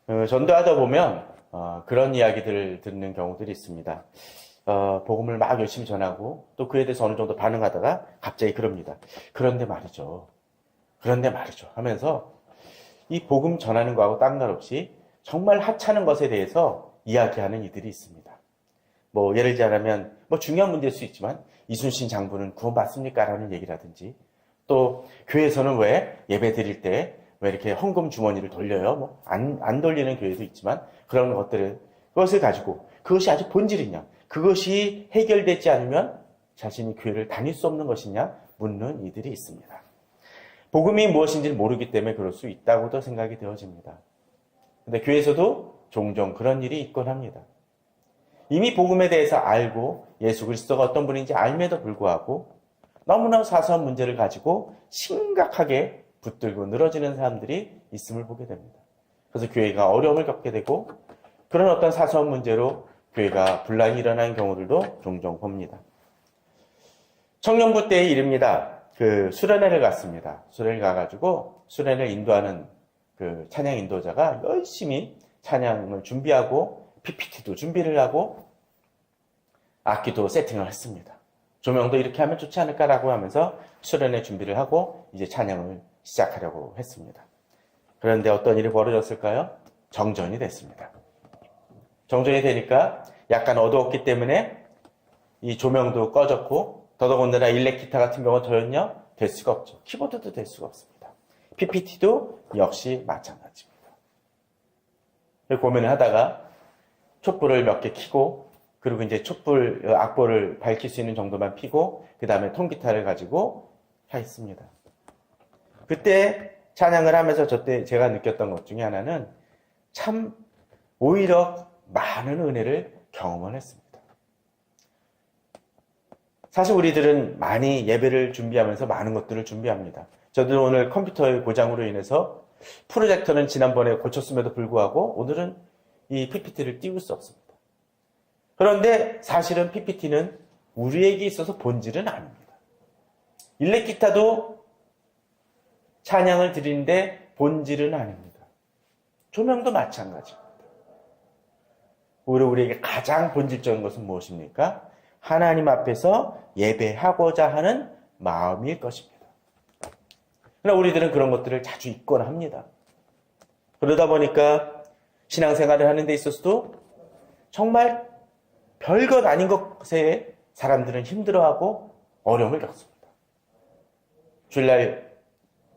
전도하다 보면 그런 이야기들을 듣는 경우들이 있습니다. 복음을 막 열심히 전하고 또 그에 대해서 어느 정도 반응하다가 갑자기 그럽니다. 그런데 말이죠. 하면서 이 복음 전하는 거하고 딴갈없이 정말 하찮은 것에 대해서 이야기하는 이들이 있습니다. 뭐 예를 들자면 뭐 중요한 문제일 수 있지만 이순신 장군은 구원받습니까? 라는 얘기라든지 또 교회에서는 왜 예배 드릴 때 왜 이렇게 헌금 주머니를 돌려요? 뭐 안 돌리는 교회도 있지만 그런 그것을 가지고 그것이 아주 본질이냐? 그것이 해결되지 않으면 자신이 교회를 다닐 수 없는 것이냐? 묻는 이들이 있습니다. 복음이 무엇인지를 모르기 때문에 그럴 수 있다고도 생각이 되어집니다. 근데 교회에서도 종종 그런 일이 있곤 합니다. 이미 복음에 대해서 알고 예수 그리스도가 어떤 분인지 알면에도 불구하고 너무나 사소한 문제를 가지고 심각하게 붙들고 늘어지는 사람들이 있음을 보게 됩니다. 그래서 교회가 어려움을 겪게 되고 그런 어떤 사소한 문제로 교회가 분란이 일어나는 경우들도 종종 봅니다. 청년부 때의 일입니다. 수련회를 갔습니다. 수련회 가가지고 수련회를 인도하는 그 찬양 인도자가 열심히 찬양을 준비하고 PPT도 준비를 하고 악기도 세팅을 했습니다. 조명도 이렇게 하면 좋지 않을까라고 하면서 수련회 준비를 하고 이제 찬양을 시작하려고 했습니다. 그런데 어떤 일이 벌어졌을까요? 정전이 됐습니다. 정전이 되니까 약간 어두웠기 때문에 이 조명도 꺼졌고 더더군다나 일렉 기타 같은 경우는 더였냐? 될 수가 없죠. 키보드도 될 수가 없습니다. PPT도 역시 마찬가지입니다. 고민을 하다가 촛불을 몇 개 켜고 그리고 이제 악보를 밝힐 수 있는 정도만 피고 그 다음에 통기타를 가지고 했습니다. 그때 찬양을 하면서 제가 느꼈던 것 중에 하나는 참 오히려 많은 은혜를 경험을 했습니다. 사실 우리들은 많이 예배를 준비하면서 많은 것들을 준비합니다. 저도 오늘 컴퓨터의 고장으로 인해서 프로젝터는 지난번에 고쳤음에도 불구하고 오늘은 이 PPT를 띄울 수 없습니다. 그런데 사실은 PPT는 우리에게 있어서 본질은 아닙니다. 일렉 기타도 찬양을 드리는데 본질은 아닙니다. 조명도 마찬가지입니다. 우리에게 가장 본질적인 것은 무엇입니까? 하나님 앞에서 예배하고자 하는 마음일 것입니다. 그러나 우리들은 그런 것들을 자주 잊곤 합니다. 그러다 보니까 신앙생활을 하는 데 있어서도 정말 별것 아닌 것에 사람들은 힘들어하고 어려움을 겪습니다. 주일날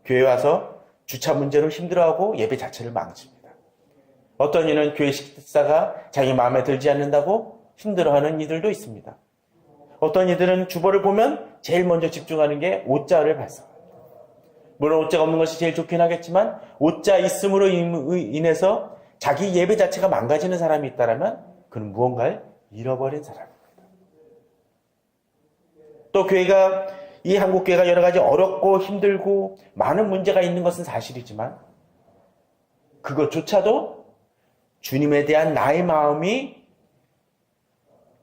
교회 와서 주차 문제로 힘들어하고 예배 자체를 망칩니다. 어떤 이는 교회 식사가 자기 마음에 들지 않는다고 힘들어하는 이들도 있습니다. 어떤 이들은 주보를 보면 제일 먼저 집중하는 게 옷자를 발송합니다. 물론 옷자가 없는 것이 제일 좋긴 하겠지만 옷자 있음으로 인해서 자기 예배 자체가 망가지는 사람이 있다면 그는 무언가를 잃어버린 사람입니다. 또 교회가 이 한국교회가 여러 가지 어렵고 힘들고 많은 문제가 있는 것은 사실이지만 그것조차도 주님에 대한 나의 마음이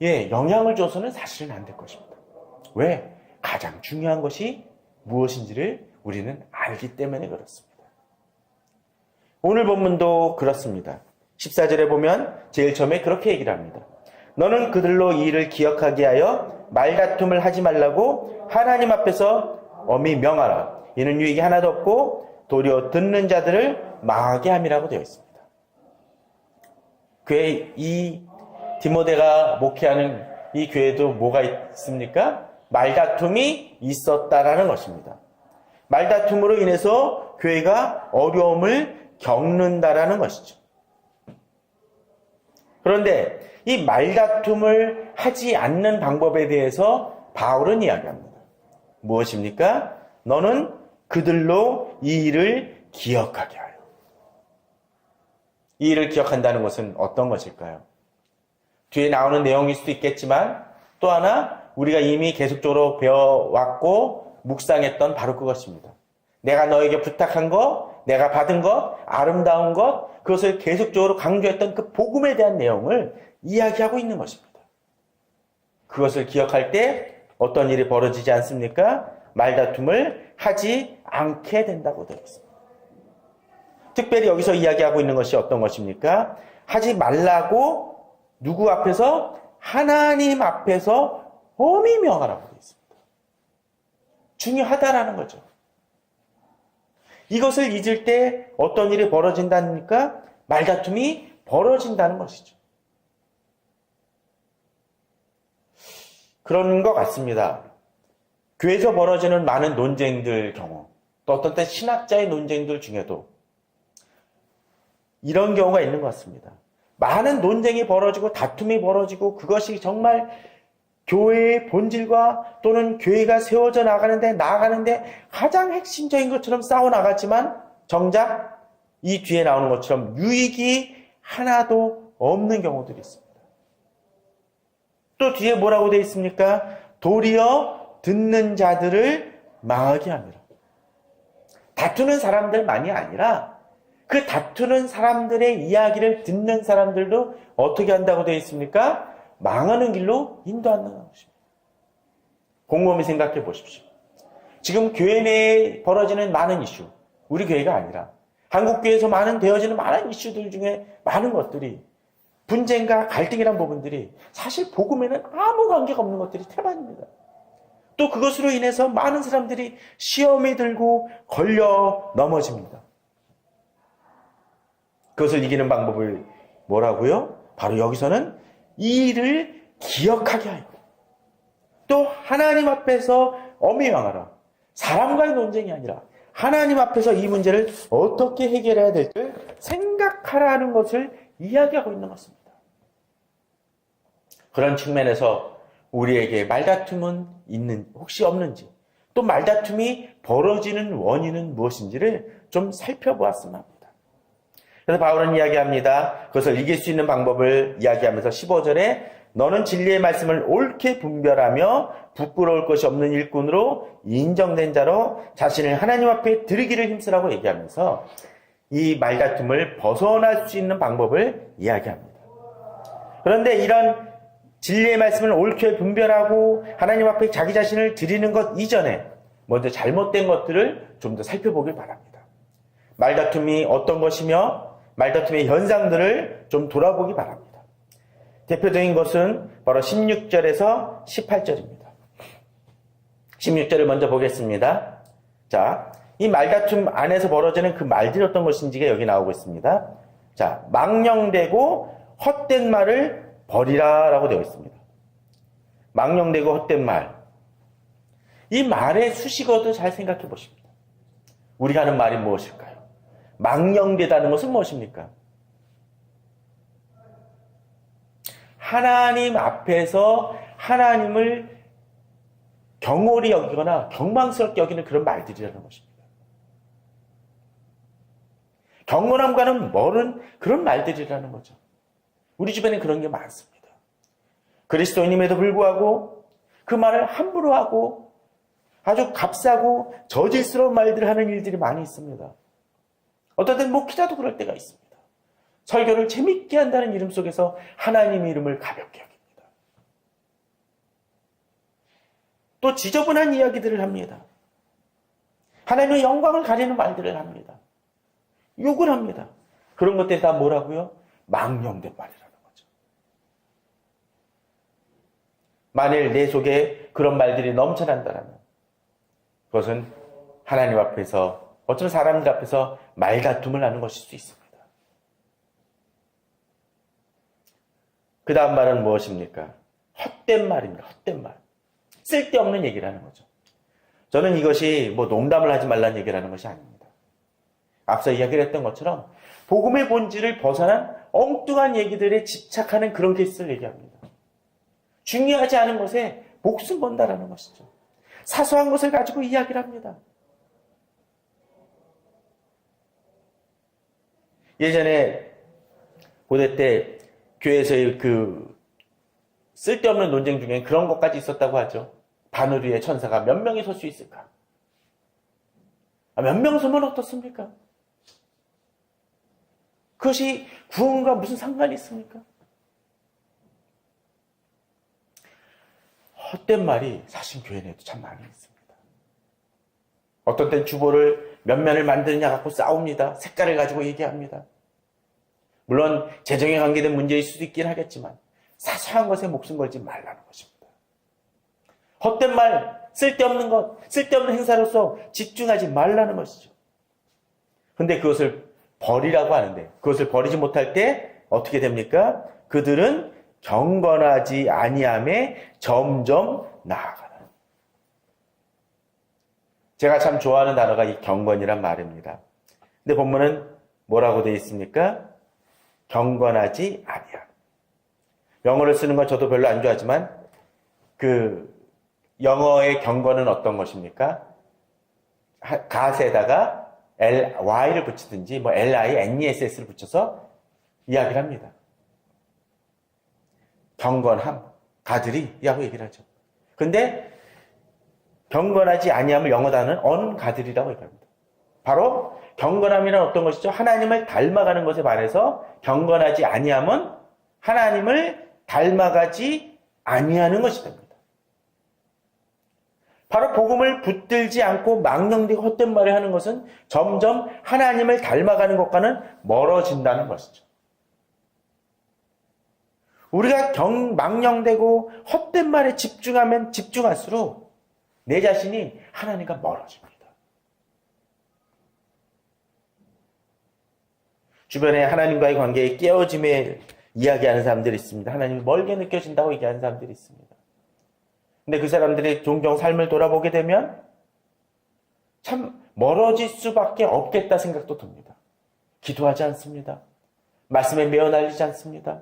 영향을 줘서는 사실은 안 될 것입니다. 왜? 가장 중요한 것이 무엇인지를 우리는 알기 때문에 그렇습니다. 오늘 본문도 그렇습니다. 14절에 보면 제일 처음에 그렇게 얘기를 합니다. 너는 그들로 이 일을 기억하게 하여 말다툼을 하지 말라고 하나님 앞에서 엄히 명하라. 이는 유익이 하나도 없고 도리어 듣는 자들을 망하게 함이라고 되어 있습니다. 교회 이 디모데가 목회하는 이 교회도 뭐가 있습니까? 말다툼이 있었다라는 것입니다. 말다툼으로 인해서 교회가 어려움을 겪는다라는 것이죠. 그런데 이 말다툼을 하지 않는 방법에 대해서 바울은 이야기합니다. 무엇입니까? 너는 그들로 이 일을 기억하게 하여. 이 일을 기억한다는 것은 어떤 것일까요? 뒤에 나오는 내용일 수도 있겠지만 또 하나 우리가 이미 계속적으로 배워왔고 묵상했던 바로 그것입니다. 내가 너에게 부탁한 것, 내가 받은 것, 아름다운 것, 그것을 계속적으로 강조했던 그 복음에 대한 내용을 이야기하고 있는 것입니다. 그것을 기억할 때 어떤 일이 벌어지지 않습니까? 말다툼을 하지 않게 된다고 되어 있습니다. 특별히 여기서 이야기하고 있는 것이 어떤 것입니까? 하지 말라고 누구 앞에서? 하나님 앞에서 엄히 명하라고 되어 있습니다. 중요하다라는 거죠. 이것을 잊을 때 어떤 일이 벌어진다니까? 말다툼이 벌어진다는 것이죠. 그런 것 같습니다. 교회에서 벌어지는 많은 논쟁들 경우, 또 어떤 때 신학자의 논쟁들 중에도 이런 경우가 있는 것 같습니다. 많은 논쟁이 벌어지고 다툼이 벌어지고 그것이 정말 교회의 본질과 또는 교회가 세워져 나아가는데 가장 핵심적인 것처럼 싸워나갔지만 정작 이 뒤에 나오는 것처럼 유익이 하나도 없는 경우들이 있습니다. 또 뒤에 뭐라고 되어 있습니까? 도리어 듣는 자들을 망하게 합니다. 다투는 사람들만이 아니라 그 다투는 사람들의 이야기를 듣는 사람들도 어떻게 한다고 되어 있습니까? 망하는 길로 인도한다는 것입니다. 곰곰이 생각해 보십시오. 지금 교회 내에 벌어지는 많은 이슈, 우리 교회가 아니라 한국교회에서 되어지는 많은 이슈들 중에 많은 것들이 분쟁과 갈등이란 부분들이 사실 복음에는 아무 관계가 없는 것들이 태반입니다. 또 그것으로 인해서 많은 사람들이 시험에 들고 걸려 넘어집니다. 그것을 이기는 방법을 뭐라고요? 바로 여기서는 이 일을 기억하게 하여 또 하나님 앞에서 엄히 명하라. 사람과의 논쟁이 아니라 하나님 앞에서 이 문제를 어떻게 해결해야 될지 생각하라는 것을 이야기하고 있는 것입니다. 그런 측면에서 우리에게 말다툼은 혹시 없는지, 또 말다툼이 벌어지는 원인은 무엇인지를 좀 살펴보았으면 합니다. 그래서 바울은 이야기합니다. 그것을 이길 수 있는 방법을 이야기하면서 15절에 너는 진리의 말씀을 옳게 분별하며 부끄러울 것이 없는 일꾼으로 인정된 자로 자신을 하나님 앞에 드리기를 힘쓰라고 얘기하면서 이 말다툼을 벗어날 수 있는 방법을 이야기합니다. 그런데 이런 진리의 말씀을 옳게 분별하고 하나님 앞에 자기 자신을 드리는 것 이전에 먼저 잘못된 것들을 좀 더 살펴보길 바랍니다. 말다툼이 어떤 것이며 말다툼의 현상들을 좀 돌아보기 바랍니다. 대표적인 것은 바로 16절에서 18절입니다. 16절을 먼저 보겠습니다. 자, 이 말다툼 안에서 벌어지는 그 말들이 어떤 것인지가 여기 나오고 있습니다. 자, 망령되고 헛된 말을 버리라 라고 되어 있습니다. 망령되고 헛된 말. 이 말의 수식어도 잘 생각해 보십니다. 우리가 하는 말이 무엇일까요? 망령되다는 것은 무엇입니까? 하나님 앞에서 하나님을 경홀히 여기거나 경망스럽게 여기는 그런 말들이라는 것입니다. 경건함과는 멀은 그런 말들이라는 거죠. 우리 주변에 그런 게 많습니다. 그리스도인임에도 불구하고 그 말을 함부로 하고 아주 값싸고 저질스러운 말들을 하는 일들이 많이 있습니다. 어떨 땐 목회자도 그럴 때가 있습니다. 설교를 재밌게 한다는 이름 속에서 하나님의 이름을 가볍게 여깁니다. 또 지저분한 이야기들을 합니다. 하나님의 영광을 가리는 말들을 합니다. 욕을 합니다. 그런 것들이 다 뭐라고요? 망령된 말이라는 거죠. 만일 내 속에 그런 말들이 넘쳐난다면 그것은 하나님 앞에서 어떤 사람들 앞에서 말다툼을 하는 것일 수 있습니다. 그 다음 말은 무엇입니까? 헛된 말입니다. 헛된 말. 쓸데없는 얘기를 하는 거죠. 저는 이것이 농담을 하지 말라는 얘기라는 것이 아닙니다. 앞서 이야기를 했던 것처럼 복음의 본질을 벗어난 엉뚱한 얘기들에 집착하는 그런 케이스를 얘기합니다. 중요하지 않은 것에 목숨 건다라는 것이죠. 사소한 것을 가지고 이야기를 합니다. 예전에 고대 때 교회에서의 그 쓸데없는 논쟁 중에 그런 것까지 있었다고 하죠. 바늘 위에 천사가 몇 명이 설 수 있을까? 몇 명 서면 어떻습니까? 그것이 구원과 무슨 상관이 있습니까? 헛된 말이 사실 교회 내에도 참 많이 있습니다. 어떤 땐 주보를 몇 면을 만드느냐 갖고 싸웁니다. 색깔을 가지고 얘기합니다. 물론 재정에 관계된 문제일 수도 있긴 하겠지만 사소한 것에 목숨 걸지 말라는 것입니다. 헛된 말, 쓸데없는 것, 쓸데없는 행사로서 집중하지 말라는 것이죠. 근데 그것을 버리라고 하는데 그것을 버리지 못할 때 어떻게 됩니까? 그들은 경건하지 아니함에 점점 나아가는. 제가 참 좋아하는 단어가 이 경건이란 말입니다. 근데 본문은 뭐라고 되어 있습니까? 경건하지 아니함. 영어를 쓰는 건 저도 별로 안 좋아하지만 그 영어의 경건은 어떤 것입니까? gat에다가 ly를 붙이든지 뭐 liss를 붙여서 이야기를 합니다. 경건함, 가들이라고 얘기를 하죠. 근데 경건하지 아니함을 영어 단어는 ungodly라고 얘기합니다. 바로 경건함이란 어떤 것이죠? 하나님을 닮아가는 것에 반해서 경건하지 아니함은 하나님을 닮아가지 아니하는 것이 됩니다. 바로 복음을 붙들지 않고 망령되고 헛된 말을 하는 것은 점점 하나님을 닮아가는 것과는 멀어진다는 것이죠. 우리가 망령되고 헛된 말에 집중하면 집중할수록 내 자신이 하나님과 멀어집니다. 주변에 하나님과의 관계에 깨어짐에 이야기하는 사람들이 있습니다. 하나님이 멀게 느껴진다고 얘기하는 사람들이 있습니다. 근데 그 사람들이 종종 삶을 돌아보게 되면 참 멀어질 수밖에 없겠다 생각도 듭니다. 기도하지 않습니다. 말씀에 매어 날리지 않습니다.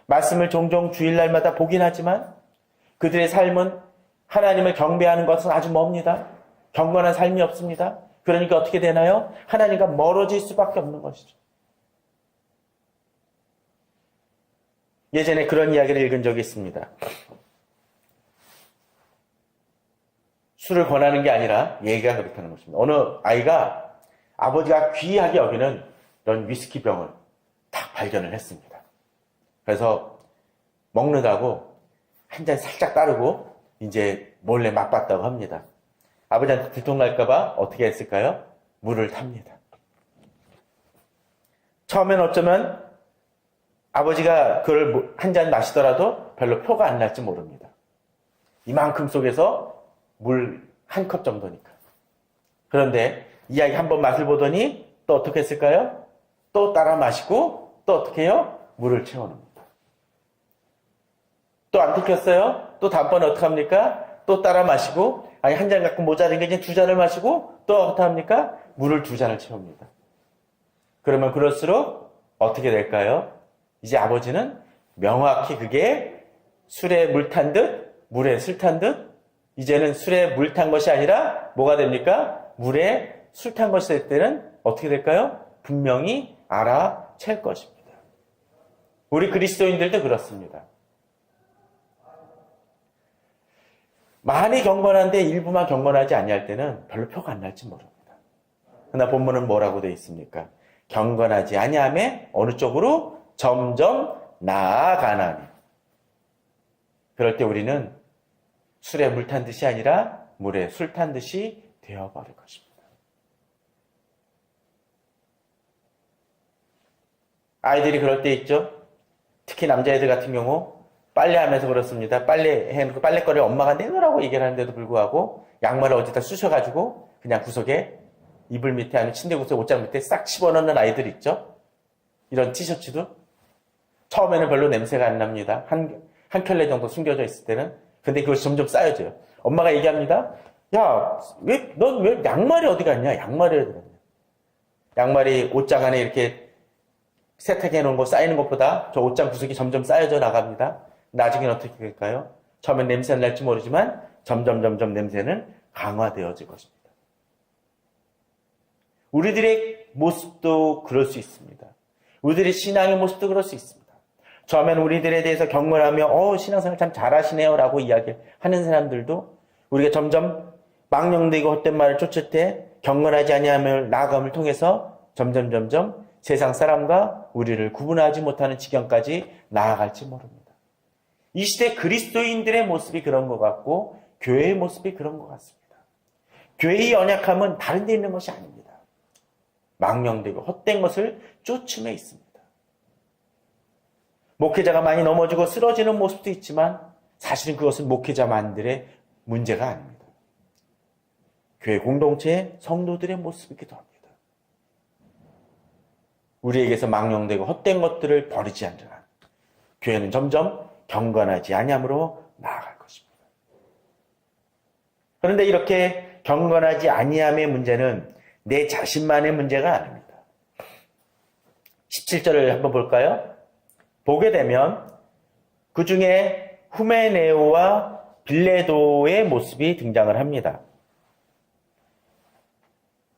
말씀을 종종 주일날마다 보긴 하지만 그들의 삶은 하나님을 경배하는 것은 아주 멉니다. 경건한 삶이 없습니다. 그러니까 어떻게 되나요? 하나님과 멀어질 수밖에 없는 것이죠. 예전에 그런 이야기를 읽은 적이 있습니다. 술을 권하는 게 아니라 얘기가 그렇다는 것입니다. 어느 아이가 아버지가 귀하게 여기는 이런 위스키 병을 딱 발견을 했습니다. 그래서 먹는다고 한 잔 살짝 따르고 이제 몰래 맛봤다고 합니다. 아버지한테 들통날까봐 어떻게 했을까요? 물을 탑니다. 처음엔 어쩌면 아버지가 그걸 한 잔 마시더라도 별로 표가 안 날지 모릅니다. 이만큼 속에서 물 한 컵 정도니까. 그런데 이 아이 한번 맛을 보더니 또 어떻게 했을까요? 또 따라 마시고 또 어떻게 해요? 물을 채워놓습니다. 또 안 들켰어요? 또 다음번에 어떻게 합니까? 또 따라 마시고 아니 한 잔 갖고 모자른 게 이제 두 잔을 마시고 또 어떻게 합니까? 물을 두 잔을 채웁니다. 그러면 그럴수록 어떻게 될까요? 이제 아버지는 명확히 그게 술에 물 탄 듯 물에 술 탄 듯 이제는 술에 물 탄 것이 아니라 뭐가 됩니까? 물에 술 탄 것이 될 때는 어떻게 될까요? 분명히 알아챌 것입니다. 우리 그리스도인들도 그렇습니다. 많이 경건한데 일부만 경건하지 아니할 때는 별로 표가 안 날지 모릅니다. 그러나 본문은 뭐라고 되어 있습니까? 경건하지 아니하며 어느 쪽으로 점점 나아가나니. 그럴 때 우리는 술에 물 탄 듯이 아니라 물에 술 탄 듯이 되어버릴 것입니다. 아이들이 그럴 때 있죠. 특히 남자애들 같은 경우 빨래하면서 그렇습니다. 빨래해놓고 빨래거리를 엄마가 내놓으라고 얘기를 하는데도 불구하고 양말을 어디다 쑤셔가지고 그냥 구석에 이불 밑에 아니면 침대 구석 옷장 밑에 싹 집어넣는 아이들 있죠. 이런 티셔츠도 처음에는 별로 냄새가 안 납니다. 한 켤레 정도 숨겨져 있을 때는. 근데 그것이 점점 쌓여져요. 엄마가 얘기합니다. 야, 넌 왜 양말이 어디 갔냐? 양말이 어디 갔냐? 양말이 옷장 안에 이렇게 세탁해 놓은 거 쌓이는 것보다 저 옷장 구석이 점점 쌓여져 나갑니다. 나중에는 어떻게 될까요? 처음엔 냄새는 날지 모르지만 점점 냄새는 강화되어질 것입니다. 우리들의 모습도 그럴 수 있습니다. 우리들의 신앙의 모습도 그럴 수 있습니다. 처음엔 우리들에 대해서 경건하며 신앙생활 참 잘하시네요 라고 이야기하는 사람들도 우리가 점점 망령되고 헛된 말을 쫓을 때 경건하지 아니하며 나아감을 통해서 점점 세상 사람과 우리를 구분하지 못하는 지경까지 나아갈지 모릅니다. 이 시대 그리스도인들의 모습이 그런 것 같고 교회의 모습이 그런 것 같습니다. 교회의 연약함은 다른 데 있는 것이 아닙니다. 망령되고 헛된 것을 쫓음에 있습니다. 목회자가 많이 넘어지고 쓰러지는 모습도 있지만 사실은 그것은 목회자만들의 문제가 아닙니다. 교회 공동체의 성도들의 모습이기도 합니다. 우리에게서 망령되고 헛된 것들을 버리지 않는 한 교회는 점점 경건하지 아니함으로 나아갈 것입니다. 그런데 이렇게 경건하지 아니함의 문제는 내 자신만의 문제가 아닙니다. 17절을 한번 볼까요? 보게 되면 그 중에 후메네오와 빌레도의 모습이 등장을 합니다.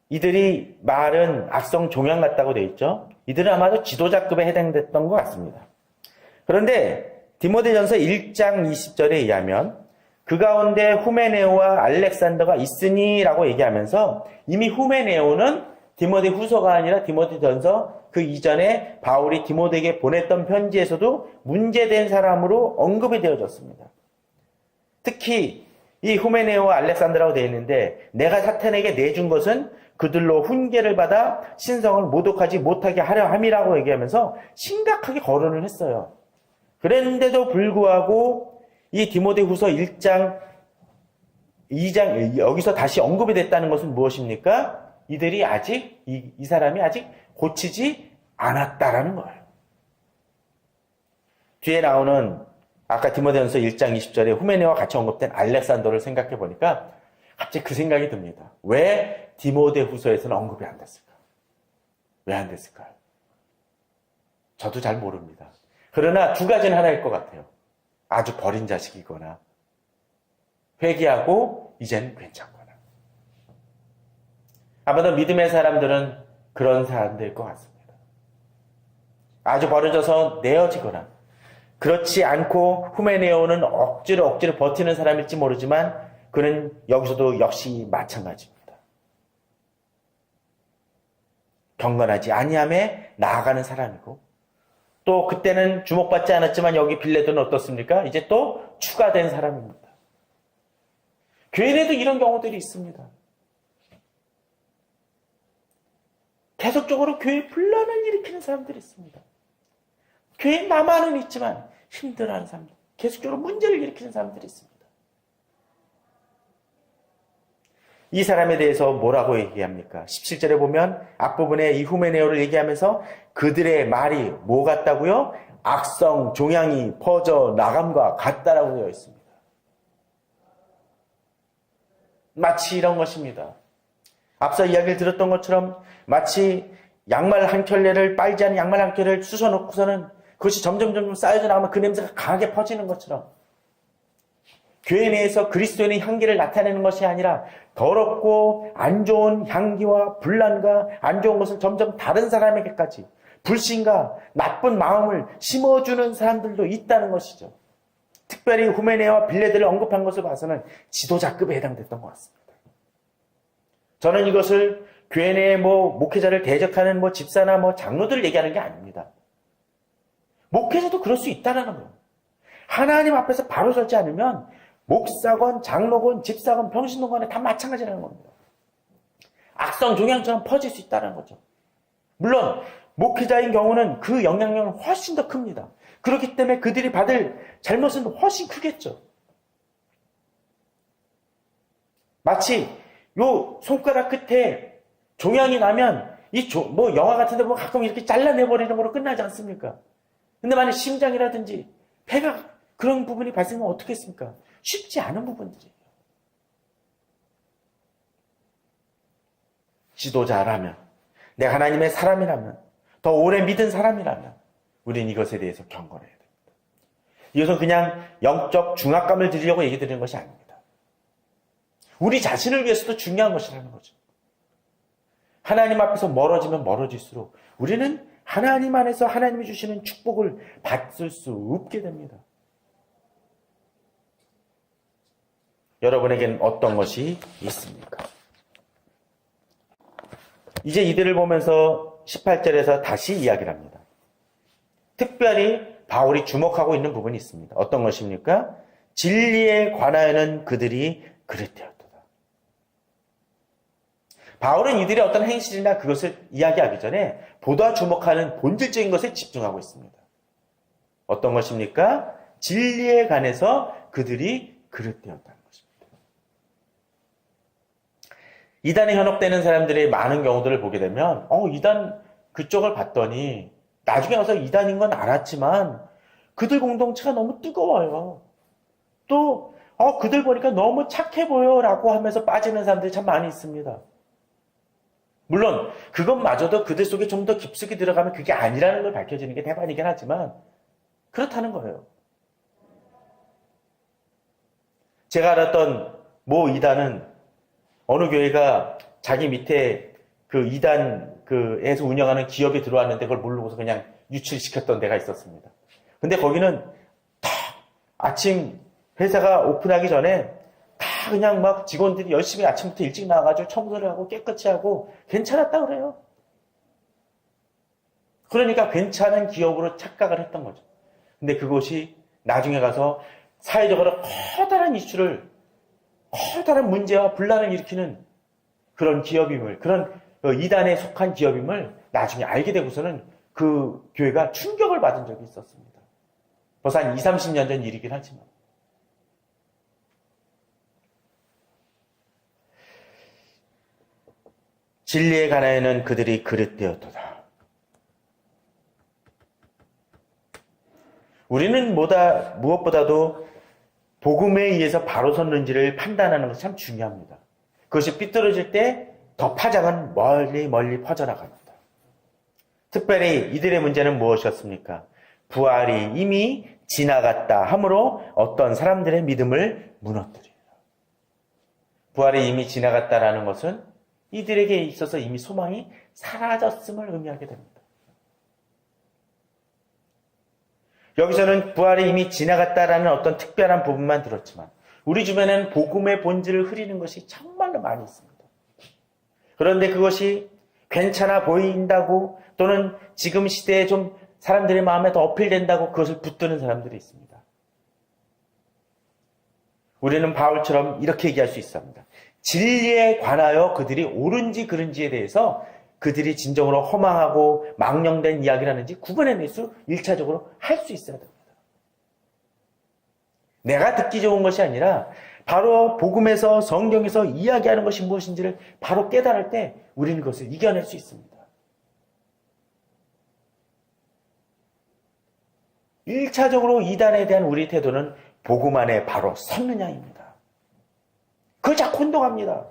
이들이 말은 악성 종양 같다고 되어 있죠. 이들은 아마도 지도자급에 해당됐던 것 같습니다. 그런데 디모데전서 1장 20절에 의하면 그 가운데 후메네오와 알렉산더가 있으니라고 얘기하면서 이미 후메네오는 디모데 후서가 아니라 디모데전서 그 이전에 바울이 디모데에게 보냈던 편지에서도 문제된 사람으로 언급이 되어졌습니다. 특히 이 후메네오와 알렉산더라고 되어 있는데 내가 사탄에게 내준 것은 그들로 훈계를 받아 신성을 모독하지 못하게 하려 함이라고 얘기하면서 심각하게 거론을 했어요. 그랬는데도 불구하고 이 디모데후서 1장 2장 여기서 다시 언급이 됐다는 것은 무엇입니까? 이들이 아직 이 사람이 아직 고치지 않았다라는 거예요. 뒤에 나오는 아까 디모데전서 1장 20절에 후메네와 같이 언급된 알렉산더를 생각해 보니까 갑자기 그 생각이 듭니다. 왜 디모데후서에서는 언급이 안 됐을까? 왜 안 됐을까요? 저도 잘 모릅니다. 그러나 두 가지는 하나일 것 같아요. 아주 버린 자식이거나 회개하고 이젠 괜찮거나. 아마도 믿음의 사람들은 그런 사람들일 것 같습니다. 아주 버려져서 내어지거나 그렇지 않고 후메네오는 억지로 버티는 사람일지 모르지만 그는 여기서도 역시 마찬가지입니다. 경건하지 아니함에 나아가는 사람이고 또 그때는 주목받지 않았지만 여기 빌레도는 어떻습니까? 이제 또 추가된 사람입니다. 교회 내도 이런 경우들이 있습니다. 계속적으로 교회에 분란을 일으키는 사람들이 있습니다. 교회에 나만은 있지만 힘들어하는 사람들, 계속적으로 문제를 일으키는 사람들이 있습니다. 이 사람에 대해서 뭐라고 얘기합니까? 17절에 보면 앞부분에 이 후메네오를 얘기하면서 그들의 말이 뭐 같다고요? 악성 종양이 퍼져 나감과 같다라고 되어 있습니다. 마치 이런 것입니다. 앞서 이야기를 들었던 것처럼 마치 양말 한 켤레를 빨지 않은 양말 한 켤레를 쑤셔놓고서는 그것이 점점 쌓여져 나가면 그 냄새가 강하게 퍼지는 것처럼 교회 내에서 그리스도인의 향기를 나타내는 것이 아니라 더럽고 안 좋은 향기와 분란과 안 좋은 것을 점점 다른 사람에게까지 불신과 나쁜 마음을 심어주는 사람들도 있다는 것이죠. 특별히 후메네와 빌레드를 언급한 것을 봐서는 지도자급에 해당됐던 것 같습니다. 저는 이것을 교회 내에 목회자를 대적하는 집사나 장로들을 얘기하는 게 아닙니다. 목회자도 그럴 수 있다는 거예요. 하나님 앞에서 바로 서지 않으면 목사건, 장로건, 집사건, 평신도건에 다 마찬가지라는 겁니다. 악성 종양처럼 퍼질 수 있다는 거죠. 물론 목회자인 경우는 그 영향력은 훨씬 더 큽니다. 그렇기 때문에 그들이 받을 잘못은 훨씬 크겠죠. 마치 요 손가락 끝에 종양이 나면 영화 같은 데 보면 가끔 이렇게 잘라내버리는 거로 끝나지 않습니까? 근데 만약 심장이라든지 폐가 그런 부분이 발생하면 어떻게 했습니까? 쉽지 않은 부분들이에요. 지도자라면, 내가 하나님의 사람이라면, 더 오래 믿은 사람이라면 우리는 이것에 대해서 경건해야 됩니다. 이것은 그냥 영적 중압감을 드리려고 얘기 드리는 것이 아닙니다. 우리 자신을 위해서도 중요한 것이라는 거죠. 하나님 앞에서 멀어지면 멀어질수록 우리는 하나님 안에서 하나님이 주시는 축복을 받을 수 없게 됩니다. 여러분에게는 어떤 것이 있습니까? 이제 이들을 보면서 18절에서 다시 이야기를 합니다. 특별히 바울이 주목하고 있는 부분이 있습니다. 어떤 것입니까? 진리에 관하여는 그들이 그릇되었도다. 바울은 이들의 어떤 행실이나 그것을 이야기하기 전에 보다 주목하는 본질적인 것에 집중하고 있습니다. 어떤 것입니까? 진리에 관해서 그들이 그릇되었다는 것입니다. 이단에 현혹되는 사람들의 많은 경우들을 보게 되면 이단 그쪽을 봤더니 나중에 와서 이단인 건 알았지만 그들 공동체가 너무 뜨거워요. 또 그들 보니까 너무 착해 보여라고 하면서 빠지는 사람들이 참 많이 있습니다. 물론 그것마저도 그들 속에 좀 더 깊숙이 들어가면 그게 아니라는 걸 밝혀지는 게 대반이긴 하지만 그렇다는 거예요. 제가 알았던 모 이단은 어느 교회가 자기 밑에 그 이단에서 운영하는 기업이 들어왔는데 그걸 모르고서 그냥 유출시켰던 데가 있었습니다. 근데 거기는 다 아침 회사가 오픈하기 전에 다 그냥 막 직원들이 열심히 아침부터 일찍 나와가지고 청소를 하고 깨끗이 하고 괜찮았다 그래요. 그러니까 괜찮은 기업으로 착각을 했던 거죠. 근데 그것이 나중에 가서 사회적으로 커다란 이슈를, 커다란 문제와 분란을 일으키는 그런 기업임을, 그런 이단에 속한 기업임을 나중에 알게 되고서는 그 교회가 충격을 받은 적이 있었습니다. 벌써 한 20, 30년 전 일이긴 하지만. 진리의 가나에는 그들이 그릇되었도다. 우리는 무엇보다도 복음에 의해서 바로 섰는지를 판단하는 것이 참 중요합니다. 그것이 삐뚤어질 때 더 파장은 멀리 멀리 퍼져나갑니다. 특별히 이들의 문제는 무엇이었습니까? 부활이 이미 지나갔다 함으로 어떤 사람들의 믿음을 무너뜨리라. 부활이 이미 지나갔다라는 것은 이들에게 있어서 이미 소망이 사라졌음을 의미하게 됩니다. 여기서는 부활이 이미 지나갔다라는 어떤 특별한 부분만 들었지만 우리 주변에는 복음의 본질을 흐리는 것이 정말로 많이 있습니다. 그런데 그것이 괜찮아 보인다고 또는 지금 시대에 좀 사람들의 마음에 더 어필된다고 그것을 붙드는 사람들이 있습니다. 우리는 바울처럼 이렇게 얘기할 수 있습니다. 진리에 관하여 그들이 옳은지 그른지에 대해서 그들이 진정으로 허망하고 망령된 이야기를 하는지 구분해낼 수 1차적으로 할 수 있어야 됩니다. 내가 듣기 좋은 것이 아니라 바로 복음에서 성경에서 이야기하는 것이 무엇인지를 바로 깨달을 때 우리는 그것을 이겨낼 수 있습니다. 1차적으로 이단에 대한 우리 태도는 복음 안에 바로 섰느냐입니다. 그걸 자꾸 혼동합니다.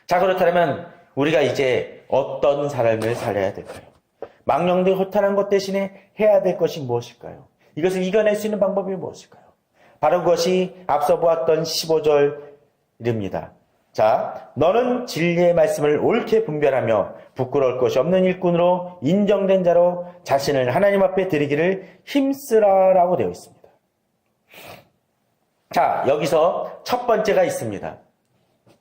자, 그렇다면 우리가 이제 어떤 삶을 살아야 될까요? 망령된 허탄한 것 대신에 해야 될 것이 무엇일까요? 이것을 이겨낼 수 있는 방법이 무엇일까요? 바로 그것이 앞서 보았던 15절입니다. 자, 너는 진리의 말씀을 옳게 분별하며 부끄러울 것이 없는 일꾼으로 인정된 자로 자신을 하나님 앞에 드리기를 힘쓰라라고 되어 있습니다. 자, 여기서 첫 번째가 있습니다.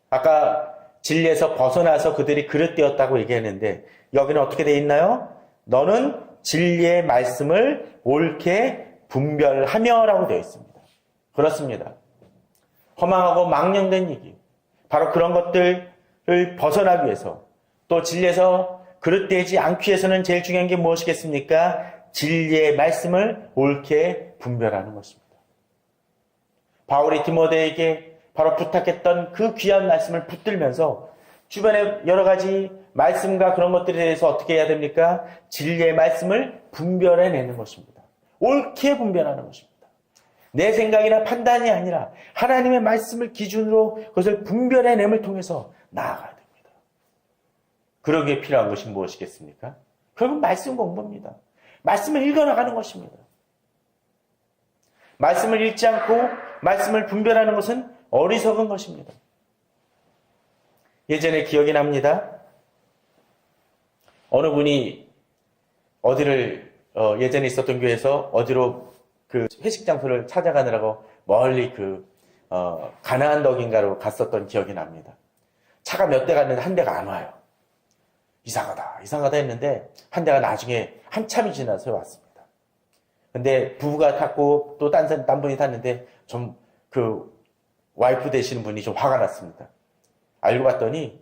아까 진리에서 벗어나서 그들이 그릇되었다고 얘기했는데 여기는 어떻게 되어 있나요? 너는 진리의 말씀을 옳게 분별하며 라고 되어 있습니다. 그렇습니다. 허망하고 망령된 얘기, 바로 그런 것들을 벗어나기 위해서 또 진리에서 그릇되지 않기 위해서는 제일 중요한 게 무엇이겠습니까? 진리의 말씀을 옳게 분별하는 것입니다. 바울이 디모데에게 바로 부탁했던 그 귀한 말씀을 붙들면서 주변에 여러 가지 말씀과 그런 것들에 대해서 어떻게 해야 됩니까? 진리의 말씀을 분별해내는 것입니다. 옳게 분별하는 것입니다. 내 생각이나 판단이 아니라 하나님의 말씀을 기준으로 그것을 분별해냄을 통해서 나아가야 됩니다. 그러기에 필요한 것이 무엇이겠습니까? 결국 말씀 공부입니다. 말씀을 읽어나가는 것입니다. 말씀을 읽지 않고 말씀을 분별하는 것은 어리석은 것입니다. 예전에 기억이 납니다. 어느 분이 어디를 예전에 있었던 교회에서 어디로 그 회식 장소를 찾아가느라고 멀리 가나안 덕인가로 갔었던 기억이 납니다. 차가 몇 대 갔는데 한 대가 안 와요. 이상하다 했는데 한 대가 나중에 한참이 지나서 왔습니다. 근데 부부가 탔고 또 딴 분이 탔는데 좀 와이프 되시는 분이 좀 화가 났습니다. 알고 봤더니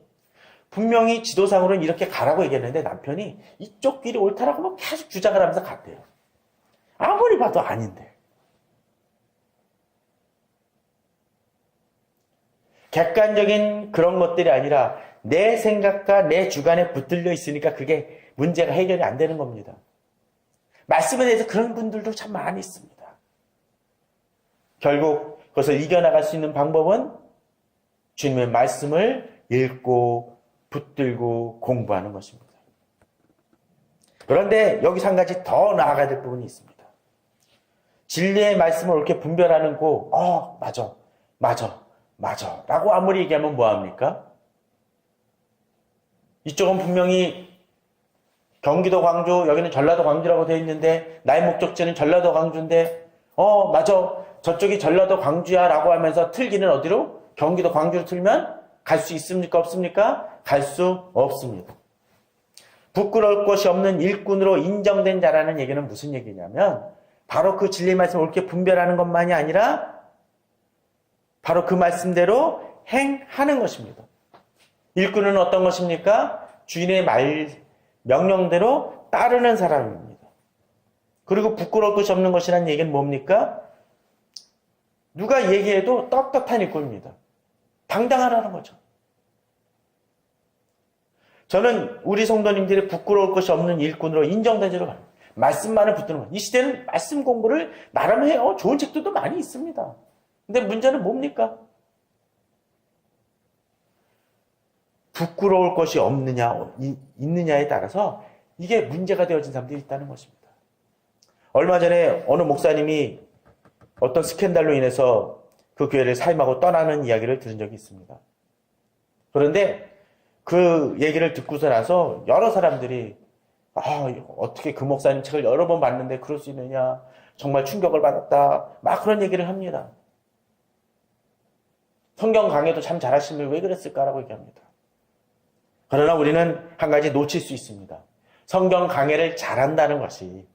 분명히 지도상으로는 이렇게 가라고 얘기했는데 남편이 이쪽 길이 옳다라고 막 계속 주장을 하면서 갔대요. 아무리 봐도 아닌데. 객관적인 그런 것들이 아니라 내 생각과 내 주관에 붙들려 있으니까 그게 문제가 해결이 안 되는 겁니다. 말씀에 대해서 그런 분들도 참 많이 있습니다. 결국 그것을 이겨나갈 수 있는 방법은 주님의 말씀을 읽고 붙들고 공부하는 것입니다. 그런데 여기서 한 가지 더 나아가야 될 부분이 있습니다. 진리의 말씀을 옳게 분별하는 거, 맞아 라고 아무리 얘기하면 뭐합니까? 이쪽은 분명히 경기도 광주, 여기는 전라도 광주라고 되어 있는데 나의 목적지는 전라도 광주인데 맞아, 저쪽이 전라도 광주야 라고 하면서 틀기는 어디로? 경기도 광주로 틀면 갈 수 있습니까? 없습니까? 갈 수 없습니다. 부끄러울 것이 없는 일꾼으로 인정된 자라는 얘기는 무슨 얘기냐면 바로 그 진리의 말씀을 옳게 분별하는 것만이 아니라 바로 그 말씀대로 행하는 것입니다. 일꾼은 어떤 것입니까? 주인의 명령대로 따르는 사람입니다. 그리고 부끄러울 것이 없는 것이라는 얘기는 뭡니까? 누가 얘기해도 떳떳한 일꾼입니다. 당당하라는 거죠. 저는 우리 성도님들이 부끄러울 것이 없는 일꾼으로 인정된 자로 갑니다. 말씀만을 붙드는 거예요. 이 시대는 말씀 공부를 나름 해요. 좋은 책들도 많이 있습니다. 근데 문제는 뭡니까? 부끄러울 것이 없느냐, 있느냐에 따라서 이게 문제가 되어진 사람들이 있다는 것입니다. 얼마 전에 어느 목사님이 어떤 스캔들로 인해서 그 교회를 사임하고 떠나는 이야기를 들은 적이 있습니다. 그런데 그 얘기를 듣고서 나서 여러 사람들이 어떻게 그 목사님 책을 여러 번 봤는데 그럴 수 있느냐, 정말 충격을 받았다, 막 그런 얘기를 합니다. 성경 강해도 참 잘하시면 왜 그랬을까라고 얘기합니다. 그러나 우리는 한 가지 놓칠 수 있습니다. 성경 강해를 잘한다는 것이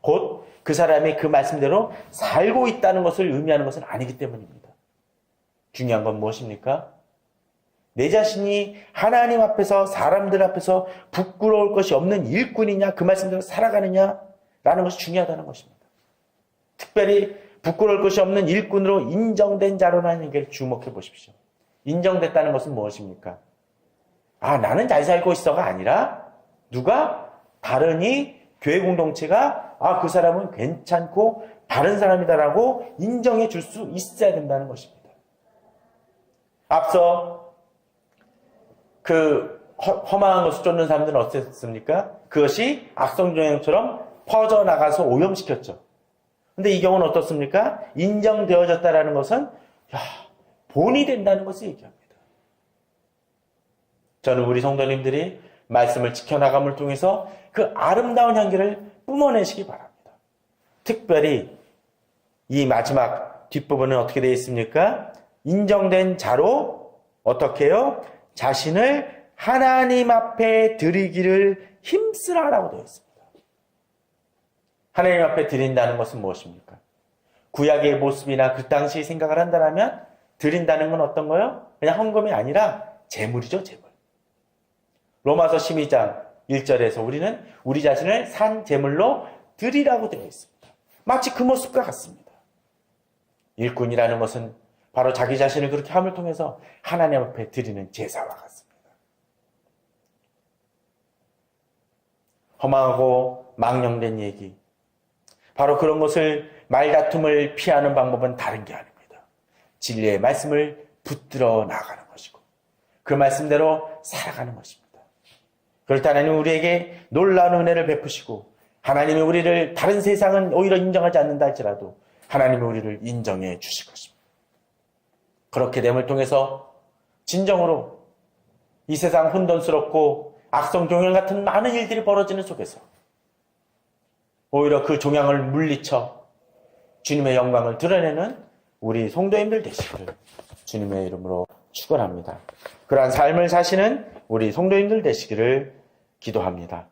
곧 그 사람이 그 말씀대로 살고 있다는 것을 의미하는 것은 아니기 때문입니다. 중요한 건 무엇입니까? 내 자신이 하나님 앞에서 사람들 앞에서 부끄러울 것이 없는 일꾼이냐, 그 말씀대로 살아가느냐라는 것이 중요하다는 것입니다. 특별히 부끄러울 것이 없는 일꾼으로 인정된 자로라는 얘기를 주목해 보십시오. 인정됐다는 것은 무엇입니까? 나는 잘 살고 있어가 아니라 누가 다른 교회 공동체가 그 사람은 괜찮고 바른 사람이다라고 인정해 줄 수 있어야 된다는 것입니다. 앞서 그 허망한 것을 쫓는 사람들은 어땠습니까? 그것이 악성종양처럼 퍼져나가서 오염시켰죠. 근데 이 경우는 어떻습니까? 인정되어졌다라는 것은 본이 된다는 것을 얘기합니다. 저는 우리 성도님들이 말씀을 지켜나감을 통해서 그 아름다운 향기를 뿜어내시기 바랍니다. 특별히 이 마지막 뒷부분은 어떻게 되어 있습니까? 인정된 자로 어떻게 해요? 자신을 하나님 앞에 드리기를 힘쓰라라고 되어 있습니다. 하나님 앞에 드린다는 것은 무엇입니까? 구약의 모습이나 그 당시 생각을 한다면 드린다는 건 어떤 거요? 그냥 헌금이 아니라 재물이죠, 재물. 로마서 12장 1절에서 우리는 우리 자신을 산 제물로 드리라고 되어 있습니다. 마치 그 모습과 같습니다. 일꾼이라는 것은 바로 자기 자신을 그렇게 함을 통해서 하나님 앞에 드리는 제사와 같습니다. 험하고 망령된 얘기, 바로 그런 것을 말다툼을 피하는 방법은 다른 게 아닙니다. 진리의 말씀을 붙들어 나가는 것이고 그 말씀대로 살아가는 것입니다. 그럴 때 하나님은 우리에게 놀라운 은혜를 베푸시고 하나님이 우리를 다른 세상은 오히려 인정하지 않는다 할지라도 하나님이 우리를 인정해 주실 것입니다. 그렇게 됨을 통해서 진정으로 이 세상 혼돈스럽고 악성종양 같은 많은 일들이 벌어지는 속에서 오히려 그 종양을 물리쳐 주님의 영광을 드러내는 우리 성도님들 되시기를 주님의 이름으로 축원합니다. 그러한 삶을 사시는 우리 성도님들 되시기를 기도합니다.